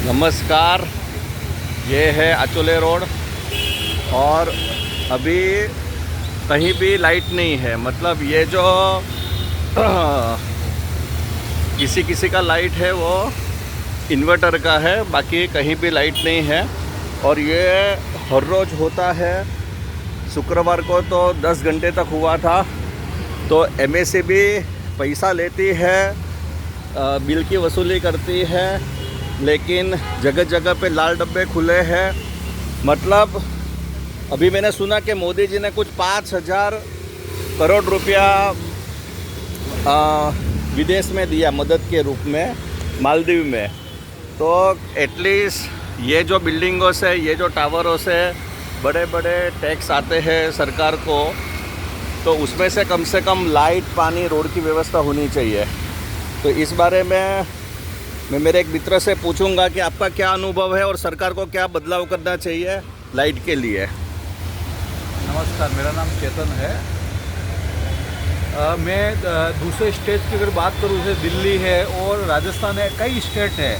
नमस्कार, ये है अचोले रोड और अभी कहीं भी लाइट नहीं है। मतलब ये जो किसी किसी का लाइट है वो इन्वर्टर का है, बाकी कहीं भी लाइट नहीं है। और ये हर रोज़ होता है। शुक्रवार को तो 10 घंटे तक हुआ था। तो एमएसईबी पैसा लेती है, बिल की वसूली करती है, लेकिन जगह जगह पे लाल डब्बे खुले हैं। मतलब अभी मैंने सुना कि मोदी जी ने कुछ 5,000 करोड़ रुपया विदेश में दिया मदद के रूप में, मालदीव में। तो एटलीस्ट ये जो बिल्डिंगों से, ये जो टावरों से बड़े बड़े टैक्स आते हैं सरकार को, तो उसमें से कम लाइट, पानी, रोड की व्यवस्था होनी चाहिए। तो इस बारे में मैं मेरे एक मित्र से पूछूंगा कि आपका क्या अनुभव है और सरकार को क्या बदलाव करना चाहिए लाइट के लिए। नमस्कार, मेरा नाम चेतन है। मैं दूसरे स्टेट की अगर बात करूँ, जैसे दिल्ली है और राजस्थान है, कई स्टेट है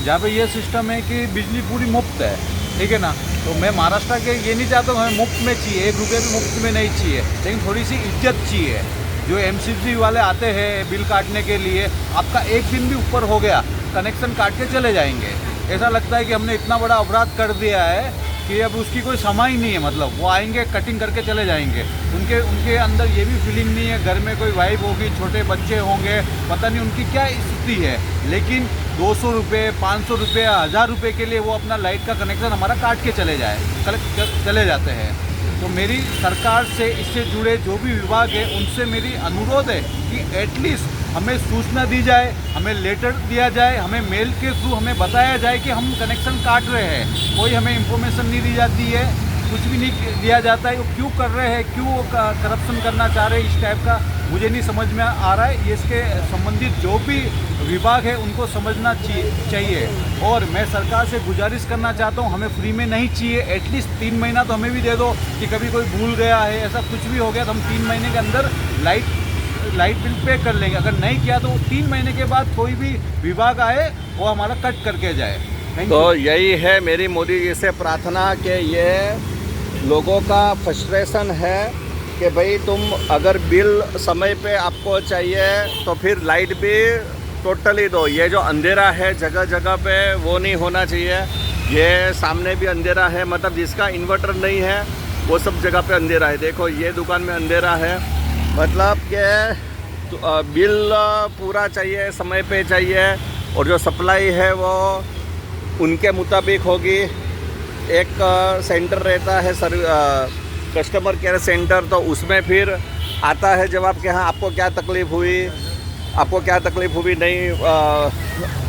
जहाँ पे ये सिस्टम है कि बिजली पूरी मुफ्त है, ठीक है ना। तो मैं महाराष्ट्र के ये नहीं चाहता हूँ हमें मुफ्त में चाहिए, 1 रुपये भी मुफ्त में नहीं चाहिए, लेकिन थोड़ी सी इज्जत चाहिए। जो एमसीबी वाले आते हैं बिल काटने के लिए, आपका एक दिन भी ऊपर हो गया कनेक्शन काट के चले जाएंगे। ऐसा लगता है कि हमने इतना बड़ा अपराध कर दिया है कि अब उसकी कोई समय ही नहीं है। मतलब वो आएंगे, कटिंग करके चले जाएंगे। उनके अंदर ये भी फीलिंग नहीं है, घर में कोई वाइफ होगी, छोटे बच्चे होंगे, पता नहीं उनकी क्या स्थिति है, लेकिन 200 रुपये, 500 रुपये, 1000 रुपये के लिए वो अपना लाइट का कनेक्शन हमारा काट के चले जाते हैं। तो मेरी सरकार से, इससे जुड़े जो भी विभाग है, उनसे मेरी अनुरोध है कि एटलीस्ट हमें सूचना दी जाए, हमें लेटर दिया जाए, हमें मेल के थ्रू हमें बताया जाए कि हम कनेक्शन काट रहे हैं। कोई हमें इंफॉर्मेशन नहीं दी जाती है, कुछ भी नहीं दिया जाता है। वो क्यों कर रहे हैं, क्यों करप्शन करना चाह रहे हैं, इस टाइप का मुझे नहीं समझ में आ रहा है। ये इसके संबंधित जो भी विभाग है उनको समझना चाहिए। और मैं सरकार से गुजारिश करना चाहता हूँ, हमें फ्री में नहीं चाहिए, एटलीस्ट 3 महीना तो हमें भी दे दो कि कभी कोई भूल गया है, ऐसा कुछ भी हो गया तो हम 3 महीने के अंदर लाइट बिल पे कर लेंगे। अगर नहीं किया तो 3 महीने के बाद कोई भी विभाग आए वो हमारा कट करके जाए। तो यही है मेरी मोदी जी से प्रार्थना कि ये लोगों का फ्रस्ट्रेशन है कि भाई तुम अगर बिल समय पे आपको चाहिए तो फिर लाइट भी टोटली दो। ये जो अंधेरा है जगह जगह पे, वो नहीं होना चाहिए। ये सामने भी अंधेरा है, मतलब जिसका इन्वर्टर नहीं है वो सब जगह पे अंधेरा है। देखो ये दुकान में अंधेरा है। मतलब कि बिल पूरा चाहिए, समय पे चाहिए, और जो सप्लाई है वो उनके मुताबिक होगी। एक सेंटर रहता है कस्टमर केयर सेंटर, तो उसमें फिर आता है जवाब कि हाँ आपको क्या तकलीफ़ हुई, आपको क्या तकलीफ़ हुई, नहीं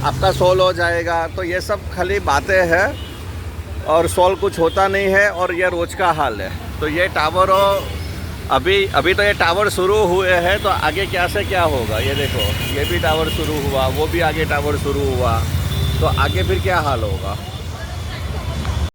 आपका सॉल्व हो जाएगा। तो ये सब खाली बातें हैं और सॉल्व कुछ होता नहीं है, और ये रोज़ का हाल है। तो ये टावरों अभी तो ये टावर शुरू हुए हैं, तो आगे क्या से क्या होगा। ये देखो ये भी टावर शुरू हुआ, वो भी आगे टावर शुरू हुआ, तो आगे फिर क्या हाल होगा।